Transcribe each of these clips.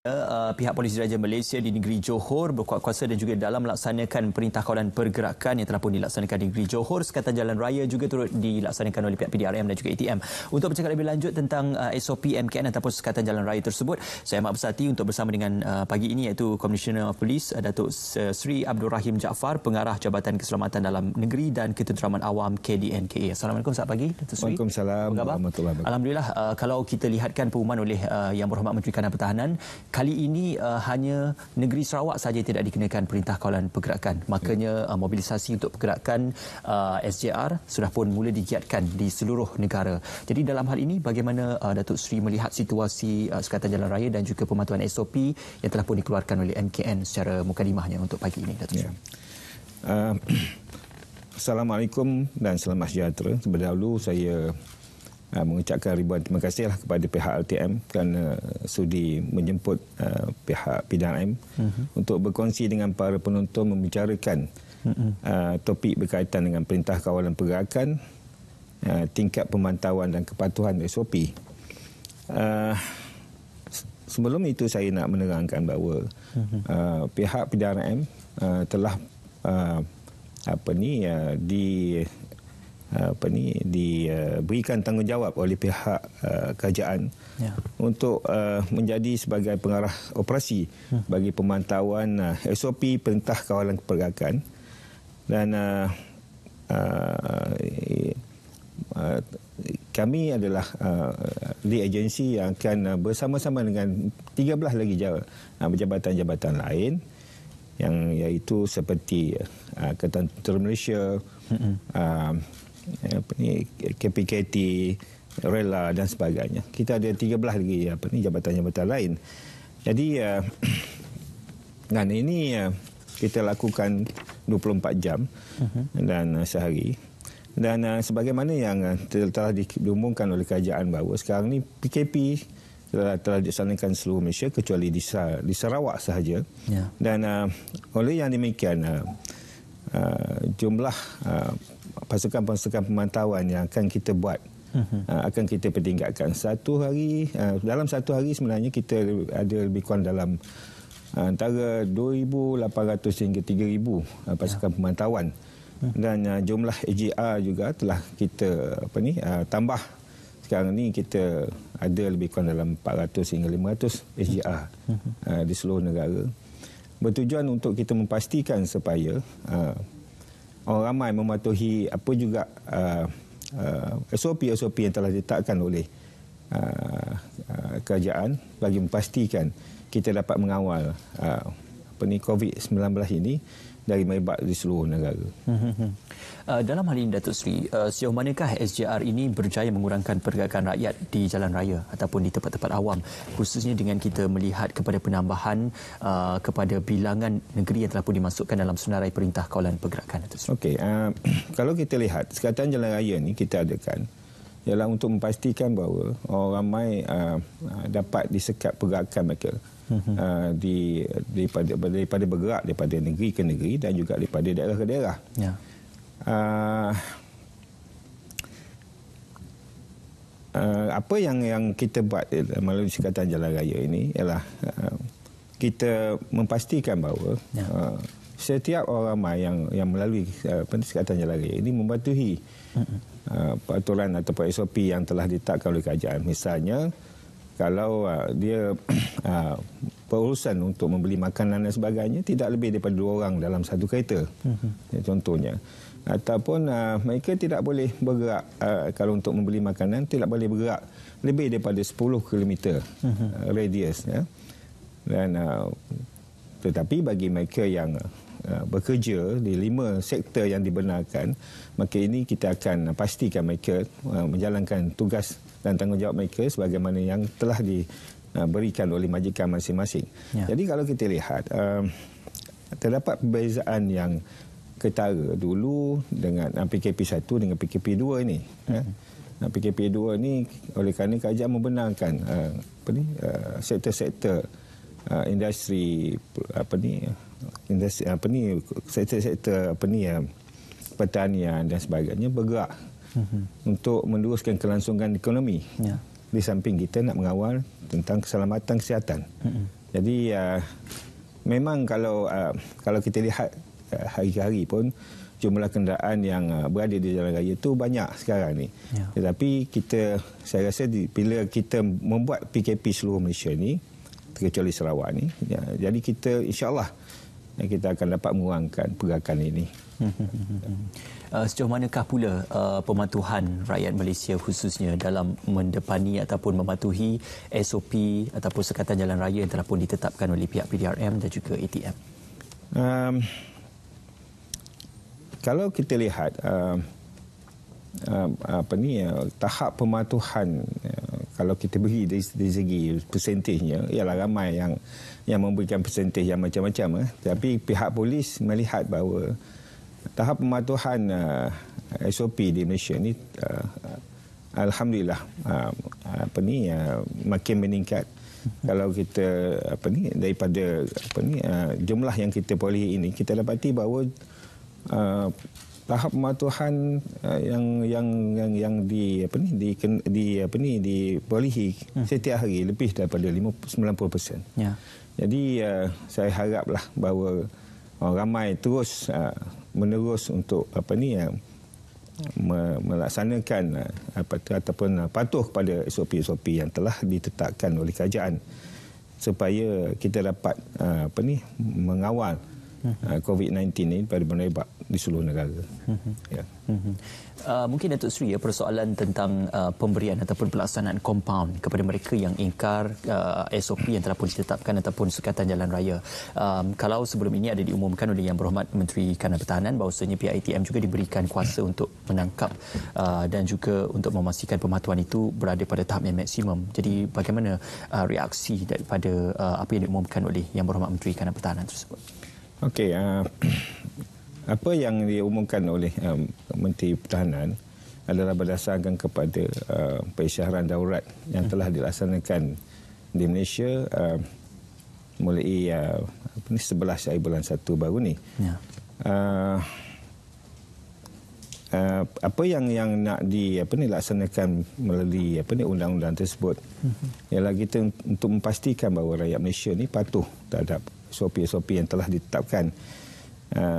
Pihak Polis Diraja Malaysia di negeri Johor berkuat kuasa dan juga dalam melaksanakan perintah kawalan pergerakan yang telah pun dilaksanakan di negeri Johor. Sekatan Jalan Raya juga turut dilaksanakan oleh pihak PDRM dan juga ATM. Untuk bercakap lebih lanjut tentang SOP MKN ataupun Sekatan Jalan Raya tersebut, saya amat bersati untuk bersama dengan pagi ini iaitu Komisioner Polis Datuk Seri Abdul Rahim Jaafar, Pengarah Jabatan Keselamatan Dalam Negeri dan Ketenteraman Awam KDNKA. Assalamualaikum, selamat pagi Datuk Seri. Waalaikumsalam warahmatullahi wabarakatuh. Alhamdulillah, kalau kita lihatkan pengumuman oleh Yang Berhormat Menteri Kanan Pertahanan, kali ini hanya negeri Sarawak sahaja tidak dikenakan perintah kawalan pergerakan. Makanya mobilisasi untuk pergerakan SJR sudah pun mula digiatkan di seluruh negara. Jadi dalam hal ini bagaimana Datuk Seri melihat situasi Sekatan Jalan Raya dan juga pemantauan SOP yang telah pun dikeluarkan oleh MKN secara mukadimahnya untuk pagi ini, Datuk Seri? Assalamualaikum dan selamat sejahtera. Seberdahulu saya mengucapkan ribuan terima kasihlah kepada pihak LTM kerana sudi menjemput pihak PDRM untuk berkongsi dengan para penonton membicarakan topik berkaitan dengan perintah kawalan pergerakan, tingkat pemantauan dan kepatuhan SOP. Sebelum itu saya nak menerangkan bahawa pihak PDRM telah diberikan tanggungjawab oleh pihak kerajaan untuk menjadi sebagai pengarah operasi bagi pemantauan SOP perintah kawalan pergerakan dan kami adalah lead agensi yang akan bersama-sama dengan 13 lagi jabatan-jabatan lain yang iaitu seperti Ketenteraman Malaysia, KPKT, Rela dan sebagainya. Kita ada 13 lagi jabatan-jabatan lain. Jadi dan ini kita lakukan 24 jam dan sehari. Dan sebagaimana yang telah diumumkan oleh kerajaan bahawa sekarang ni PKP telah dilaksanakan seluruh Malaysia kecuali di Sarawak sahaja. Dan oleh yang demikian jumlah pasukan-pasukan pemantauan yang akan kita buat akan kita pertingkatkan. Dalam satu hari sebenarnya kita ada lebih kurang dalam antara 2,800 hingga 3,000 pasukan pemantauan. Dan jumlah AJR juga telah kita tambah. Sekarang ni kita ada lebih kurang dalam 400 hingga 500 SJR di seluruh negara. Bertujuan untuk kita memastikan supaya orang ramai mematuhi apa juga SOP yang telah ditetapkan oleh kerajaan bagi memastikan kita dapat mengawal COVID-19 ini dari merebak di seluruh negara. Dalam hal ini Datuk Seri, sejauh manakah SJR ini berjaya mengurangkan pergerakan rakyat di jalan raya ataupun di tempat-tempat awam, khususnya dengan kita melihat kepada penambahan kepada bilangan negeri yang telah pun dimasukkan dalam senarai perintah kawalan pergerakan, Datuk Seri? Okey, kalau kita lihat Sekatan Jalan Raya ni kita adakan ialah untuk memastikan bahawa orang ramai dapat disekat pergerakan mereka daripada bergerak daripada negeri ke negeri dan juga daripada daerah ke daerah. Apa yang kita buat melalui Sekatan Jalan Raya ini ialah kita memastikan bahawa setiap orang ramai yang melalui Sekatan Jalan Raya ini mematuhi peraturan atau SOP yang telah ditetapkan oleh kerajaan. Misalnya kalau dia berurusan untuk membeli makanan dan sebagainya, tidak lebih daripada 2 orang dalam satu kereta, contohnya. Ataupun mereka tidak boleh bergerak, kalau untuk membeli makanan tidak boleh bergerak lebih daripada 10 km radius. Dan tetapi bagi mereka yang bekerja di 5 sektor yang dibenarkan, maka ini kita akan pastikan mereka menjalankan tugas dan tanggungjawab mereka sebagaimana yang telah diberikan oleh majikan masing-masing. Jadi kalau kita lihat terdapat perbezaan yang ketara dulu dengan PKP 1 dengan PKP 2 ini. PKP 2 ini oleh kerana kerajaan membenarkan sektor-sektor industri sektor-sektor pertanian dan sebagainya bergerak untuk meneruskan kelangsungan ekonomi. Di samping kita nak mengawal tentang keselamatan kesihatan. Jadi memang kalau kita lihat hari ke hari pun jumlah kenderaan yang berada di jalan raya itu banyak sekarang ni. Ya. Tetapi saya rasa bila kita membuat PKP seluruh Malaysia ni, terkecuali Sarawak ni, jadi kita insya-Allah kita akan dapat mengurangkan pergerakan ini. Sejauh manakah pula pematuhan rakyat Malaysia khususnya dalam mendepani ataupun mematuhi SOP ataupun sekatan jalan raya yang telah pun ditetapkan oleh pihak PDRM dan juga ATM? Kalau kita lihat tahap pematuhan, kalau kita beri dari segi persentejnya, ialah ramai yang memberikan persentej yang macam-macam. Tapi pihak polis melihat bahawa tahap pematuhan SOP di Malaysia ni alhamdulillah makin meningkat. Kalau kita daripada jumlah yang kita perolehi ini, kita dapati bahawa tahap pematuhan yang diperolehi setiap hari lebih daripada 90%. Ya. Jadi saya haraplah bahawa ramai terus menerus untuk melaksanakan ataupun patuh kepada SOP-SOP yang telah ditetapkan oleh kerajaan supaya kita dapat mengawal COVID-19 ini pada merebak di seluruh negara. Ya. Mungkin Datuk Seri, persoalan tentang pemberian ataupun pelaksanaan kompaun kepada mereka yang ingkar SOP yang telah pun ditetapkan ataupun sukatan jalan raya. Kalau sebelum ini ada diumumkan oleh Yang Berhormat Menteri Kanan Pertahanan bahawasanya pihak ATM juga diberikan kuasa untuk menangkap dan juga untuk memastikan pematuhan itu berada pada tahap yang maksimum. Jadi bagaimana reaksi daripada apa yang diumumkan oleh Yang Berhormat Menteri Kanan Pertahanan tersebut? Okey, apa yang diumumkan oleh Menteri Pertahanan adalah berdasarkan kepada pengisytiharan daurat yang telah dilaksanakan di Malaysia mulai 11 hari bulan 1 baru ni. Ya. Apa yang nak dilaksanakan melalui undang-undang tersebut ialah kita untuk memastikan bahawa rakyat Malaysia ni patuh terhadap SOP-SOP yang telah ditetapkan.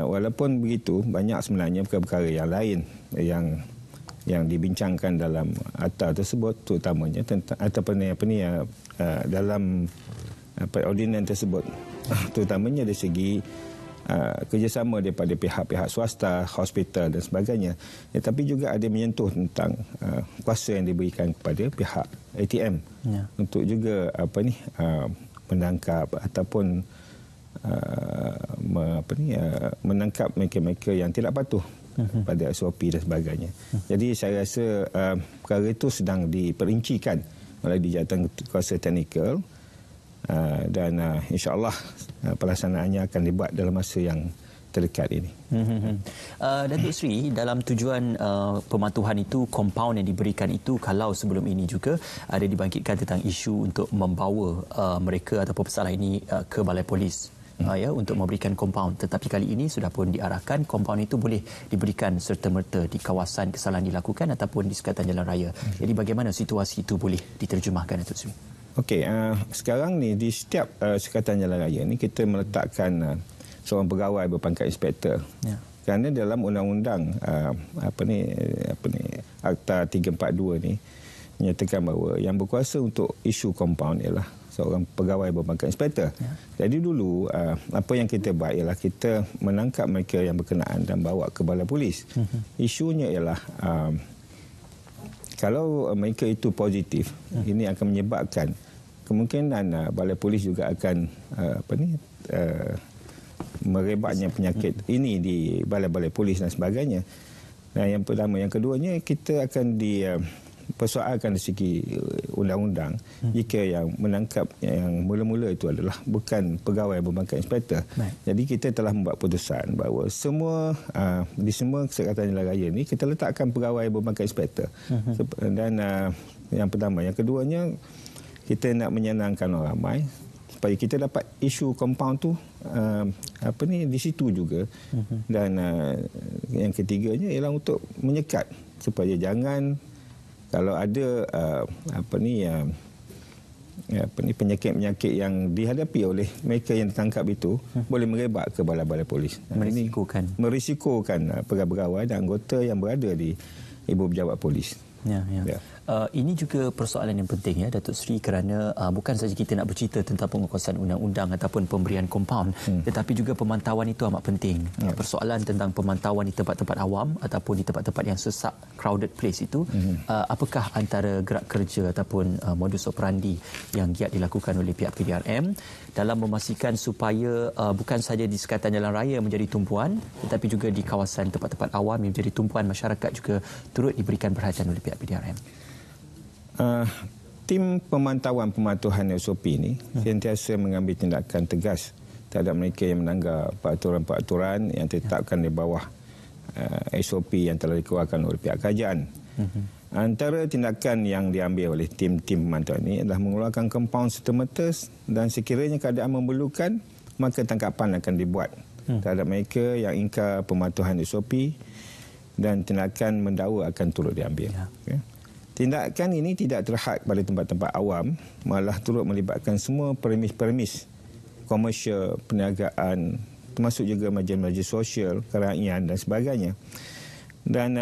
Walaupun begitu, banyak sebenarnya perkara-perkara yang lain yang dibincangkan dalam akta tersebut, terutamanya tentang dalam ordinan tersebut, terutamanya dari segi kerjasama daripada pihak-pihak swasta, hospital dan sebagainya. Tetapi juga ada menyentuh tentang kuasa yang diberikan kepada pihak ATM untuk juga menangkap ataupun menangkap mereka-mereka yang tidak patuh pada SOP dan sebagainya. Jadi saya rasa perkara itu sedang diperincikan oleh Jabatan Kuasa Teknikal dan insya-Allah pelaksanaannya akan dibuat dalam masa yang terdekat ini. Datuk Seri, dalam tujuan pematuhan itu, kompaun yang diberikan itu, kalau sebelum ini juga ada dibangkitkan tentang isu untuk membawa mereka ataupun pesalah ini ke balai polis untuk memberikan kompaun, tetapi kali ini sudah pun diarahkan kompaun itu boleh diberikan serta-merta di kawasan kesalahan dilakukan ataupun di sekatan jalan raya. Jadi bagaimana situasi itu boleh diterjemahkan, Datuk Seri? Okey, sekarang ni di setiap sekatan jalan raya ni kita meletakkan seorang pegawai berpangkat inspektor. Ya. Kerana dalam undang-undang Akta 342 ni menyatakan bahawa yang berkuasa untuk isu kompaun ialah seorang pegawai berpangkat inspektor. Ya. Jadi dulu apa yang kita buat ialah kita menangkap mereka yang berkenaan dan bawa ke balai polis. Isunya ialah kalau mereka itu positif, ini akan menyebabkan kemungkinan balai polis juga akan merebaknya penyakit ini di balai-balai polis dan sebagainya. Dan yang pertama, yang keduanya kita akan dipersoalkan dari segi undang-undang jika yang menangkap yang mula-mula itu adalah bukan pegawai berpangkat inspektor. Jadi kita telah membuat putusan bahawa di semua sekatan jalan raya ini kita letakkan pegawai berpangkat inspektor. Dan yang pertama, yang keduanya kita nak menyenangkan orang ramai supaya kita dapat isu kompaun tu di situ juga. Dan yang ketiganya ialah untuk menyekat supaya jangan, kalau ada penyakit-penyakit yang dihadapi oleh mereka yang ditangkap itu boleh merebak ke balai-balai polis. Merisikokan pegawai-pegawai dan anggota yang berada di ibu pejabat polis. Ini juga persoalan yang penting ya Datuk Seri, kerana bukan saja kita nak bercerita tentang pengukusan undang-undang ataupun pemberian kompaun, tetapi juga pemantauan itu amat penting. Persoalan tentang pemantauan di tempat-tempat awam ataupun di tempat-tempat yang sesak, crowded place itu, apakah antara gerak kerja ataupun modus operandi yang giat dilakukan oleh pihak PDRM dalam memastikan supaya bukan saja di sekatan jalan raya menjadi tumpuan, tetapi juga di kawasan tempat-tempat awam yang menjadi tumpuan masyarakat juga turut diberikan perhatian oleh pihak PDRM. Tim pemantauan SOP ini sentiasa mengambil tindakan tegas terhadap mereka yang melanggar peraturan-peraturan yang ditetapkan di bawah SOP yang telah dikeluarkan oleh pihak kerajaan. Antara tindakan yang diambil oleh tim-tim pemantau ini adalah mengeluarkan kompaun serta-merta, dan sekiranya keadaan memerlukan, maka tangkapan akan dibuat terhadap mereka yang ingkar pematuhan SOP, dan tindakan mendakwa akan turut diambil. Tindakan ini tidak terhad pada tempat-tempat awam, malah turut melibatkan semua premis-premis komersial, perniagaan, termasuk juga majlis-majlis sosial, kerajaan dan sebagainya. Dan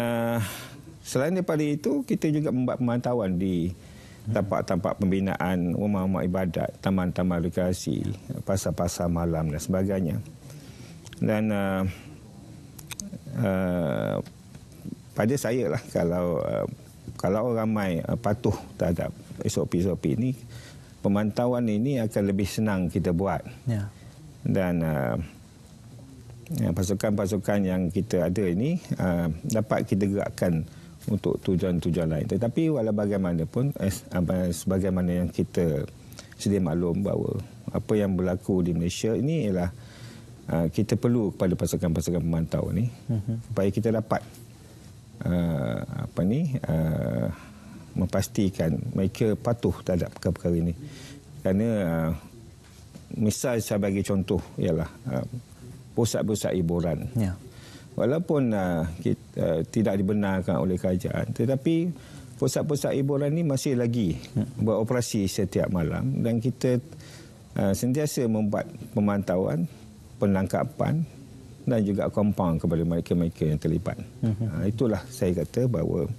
selain daripada itu, kita juga membuat pemantauan di tempat-tempat pembinaan, rumah-rumah ibadat, taman-taman rekreasi, pasar-pasar malam dan sebagainya. Dan pada saya lah, kalau orang ramai patuh terhadap SOP-SOP ini, pemantauan ini akan lebih senang kita buat. Dan pasukan-pasukan yang kita ada ini dapat kita gerakkan untuk tujuan-tujuan lain. Tetapi walau bagaimanapun, sebagaimana yang kita sedia maklum bahawa apa yang berlaku di Malaysia ini ialah kita perlu kepada pasukan-pasukan pemantau ini supaya kita dapat memastikan mereka patuh terhadap perkara ini. Kerana misal saya bagi contoh ialah pusat-pusat hiburan. Walaupun tidak dibenarkan oleh kerajaan, tetapi pusat-pusat hiburan ini masih lagi beroperasi setiap malam, dan kita sentiasa membuat pemantauan, penangkapan dan juga kompaun kepada mereka-mereka yang terlibat. Itulah saya kata bahawa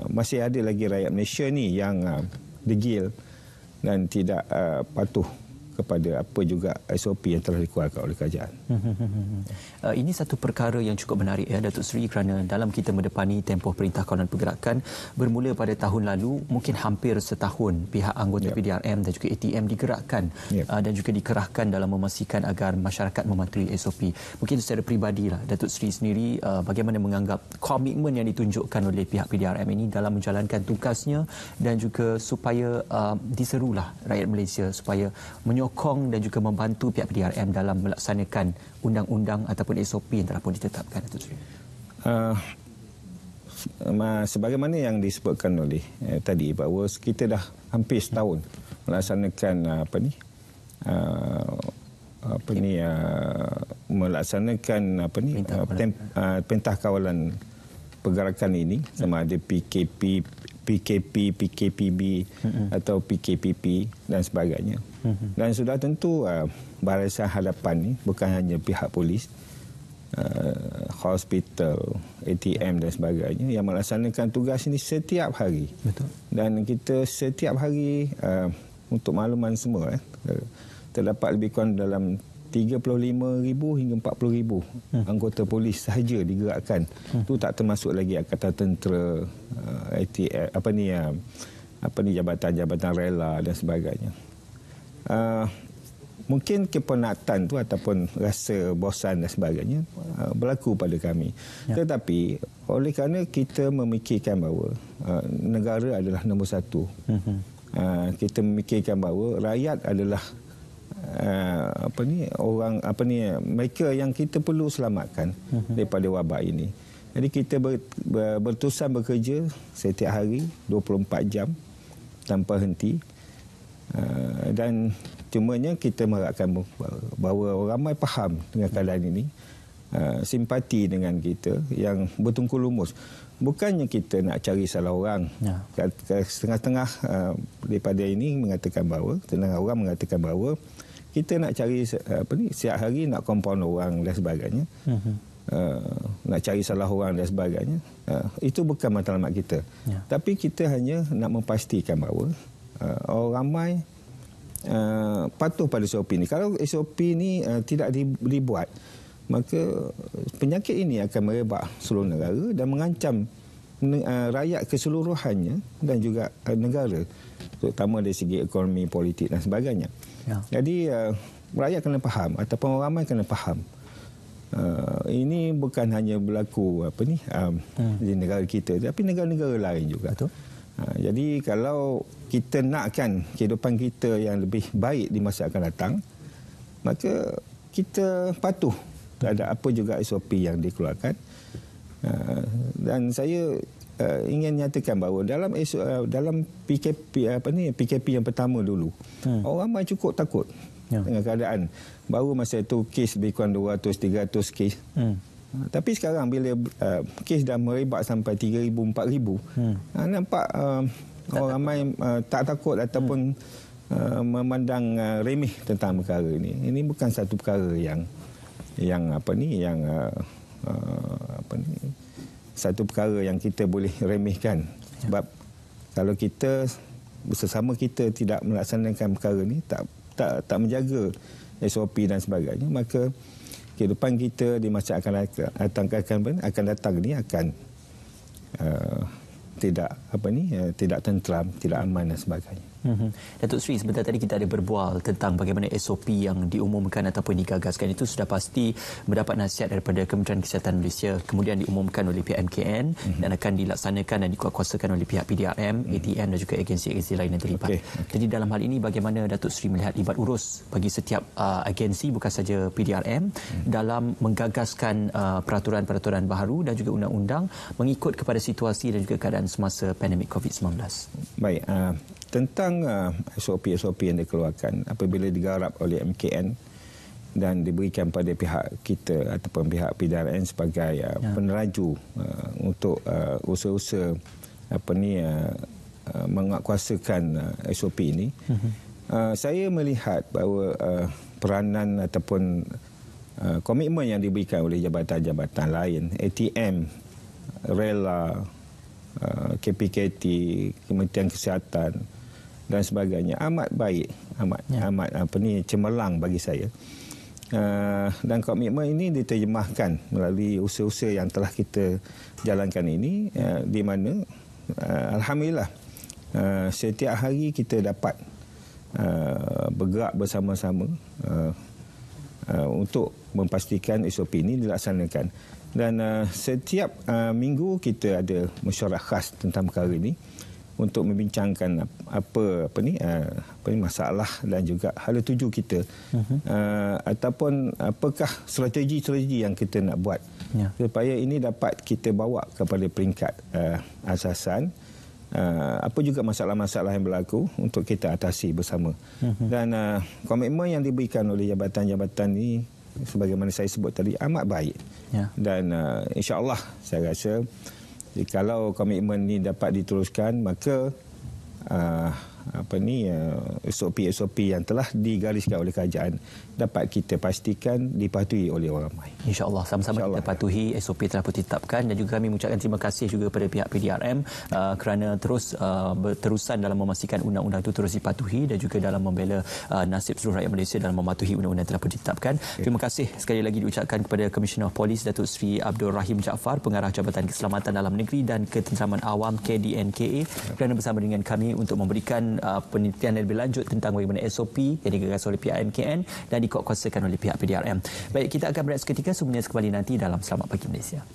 masih ada lagi rakyat Malaysia ni yang degil dan tidak patuh kepada apa juga SOP yang telah dikeluarkan oleh kerajaan. Ini satu perkara yang cukup menarik ya Datuk Seri, kerana dalam kita mendepani tempoh Perintah Kawalan Pergerakan bermula pada tahun lalu, mungkin hampir setahun pihak anggota PDRM dan juga ATM digerakkan dan juga dikerahkan dalam memastikan agar masyarakat mematuhi SOP. Mungkin secara peribadilah Datuk Seri sendiri bagaimana menganggap komitmen yang ditunjukkan oleh pihak PDRM ini dalam menjalankan tugasnya, dan juga supaya diserulah rakyat Malaysia supaya menyokong dan juga membantu pihak PDRM dalam melaksanakan undang-undang ataupun SOP yang telah pun ditetapkan, Datuk Seri. Sebagaimana yang disebutkan oleh tadi, bahawa kita dah hampir setahun melaksanakan Perintah Kawalan Pergerakan ini, sama ada PKP, PKPB atau PKPP dan sebagainya. Dan sudah tentu Barisan Hadapan ni bukan hanya pihak polis, hospital, ATM dan sebagainya yang melaksanakan tugas ini setiap hari. Betul. Dan kita setiap hari, untuk makluman semua, terdapat lebih kurang dalam 35,000 hingga 40,000 anggota polis sahaja digerakkan. Itu tak termasuk lagi angkatan tentera, jabatan-jabatan rela dan sebagainya. Mungkin kepenatan tu ataupun rasa bosan dan sebagainya berlaku pada kami. Tetapi oleh kerana kita memikirkan bahawa negara adalah nombor satu, kita memikirkan bahawa rakyat adalah mereka yang kita perlu selamatkan daripada wabak ini. Jadi kita berterusan bekerja setiap hari 24 jam tanpa henti, dan cumanya kita mengharapkan bahawa orang ramai faham dengan keadaan ini, simpati dengan kita yang bertungkul lumus. Bukannya kita nak cari salah orang. Setengah-setengah daripada ini mengatakan bahawa, setengah orang mengatakan bahawa kita nak cari setiap hari nak compound orang dan sebagainya. Nak cari salah orang dan sebagainya. Itu bukan matlamat kita. Tapi kita hanya nak memastikan bahawa orang ramai patuh pada SOP ini. Kalau SOP ini tidak dibuat, maka penyakit ini akan merebak seluruh negara dan mengancam rakyat keseluruhannya dan juga negara, terutama dari segi ekonomi, politik dan sebagainya. Jadi rakyat kena faham ataupun orang ramai kena faham. Ini bukan hanya berlaku di negara kita, tapi negara-negara lain juga. Betul. Jadi kalau kita nakkan kehidupan kita yang lebih baik di masa akan datang, maka kita patuh terhadap apa juga SOP yang dikeluarkan. Dan saya ingin nyatakan bahawa dalam PKP yang pertama dulu, orang ramai cukup takut dengan keadaan. Baru masa itu kes lebih kurang 200-300 kes. Tapi sekarang bila kes dah merebak sampai 3,000, 4,000, nampak orang ramai tak takut ataupun memandang remeh tentang perkara ini. Ini bukan satu perkara satu perkara yang kita boleh remehkan. Sebab kalau kita bersama kita tidak melaksanakan perkara ini, tak menjaga SOP dan sebagainya, maka kehidupan kita di masa akan datang ini akan tidak tentram, tidak aman dan sebagainya. Datuk Seri, sebentar tadi kita ada berbual tentang bagaimana SOP yang diumumkan ataupun digagaskan itu sudah pasti mendapat nasihat daripada Kementerian Kesihatan Malaysia, kemudian diumumkan oleh pihak MKN dan akan dilaksanakan dan dikuatkuasakan oleh pihak PDRM, ATM dan juga agensi-agensi lain yang terlibat. Jadi dalam hal ini bagaimana Datuk Seri melihat libat urus bagi setiap agensi, bukan saja PDRM, dalam menggagaskan peraturan-peraturan baharu dan juga undang-undang mengikut kepada situasi dan juga keadaan semasa pandemik COVID-19? Baik, tentang SOP-SOP yang dikeluarkan apabila digarap oleh MKN dan diberikan pada pihak kita ataupun pihak PDRM sebagai peneraju untuk usaha-usaha menguatkuasakan SOP ini, saya melihat bahawa peranan ataupun komitmen yang diberikan oleh jabatan-jabatan lain, ATM, RELA, KPKT, Kementerian Kesihatan dan sebagainya amat baik, amat cemerlang bagi saya. Dan komitmen ini diterjemahkan melalui usaha-usaha yang telah kita jalankan ini, di mana alhamdulillah setiap hari kita dapat bergerak bersama-sama untuk memastikan SOP ini dilaksanakan. Dan setiap minggu kita ada mesyuarat khas tentang perkara ini untuk membincangkan apa masalah dan juga hala tuju kita, ataupun apakah strategi-strategi yang kita nak buat supaya ini dapat kita bawa kepada peringkat asasan, apa juga masalah-masalah yang berlaku untuk kita atasi bersama. Dan komitmen yang diberikan oleh jabatan-jabatan ini sebagaimana saya sebut tadi amat baik. Dan insya-Allah saya rasa kalau komitmen ini dapat diteruskan, maka SOP-SOP yang telah digariskan oleh kerajaan dapat kita pastikan dipatuhi oleh orang ramai. InsyaAllah sama-sama kita patuhi SOP telah pun ditetapkan, dan juga kami mengucapkan terima kasih juga kepada pihak PDRM kerana terus berterusan dalam memastikan undang-undang itu terus dipatuhi dan juga dalam membela nasib seluruh rakyat Malaysia dalam mematuhi undang-undang telah pun ditetapkan. Terima kasih sekali lagi diucapkan kepada Komisioner Polis Datuk Seri Abdul Rahim Jaafar, Pengarah Jabatan Keselamatan Dalam Negeri dan Ketenteraman Awam KDNKA, kerana bersama dengan kami untuk memberikan penelitian lebih lanjut tentang bagaimana SOP yang digagas oleh pihak MKN dan dikuatkuasakan oleh pihak PDRM. Baik, kita akan berehat seketika, semuanya kembali nanti dalam Selamat Pagi Malaysia.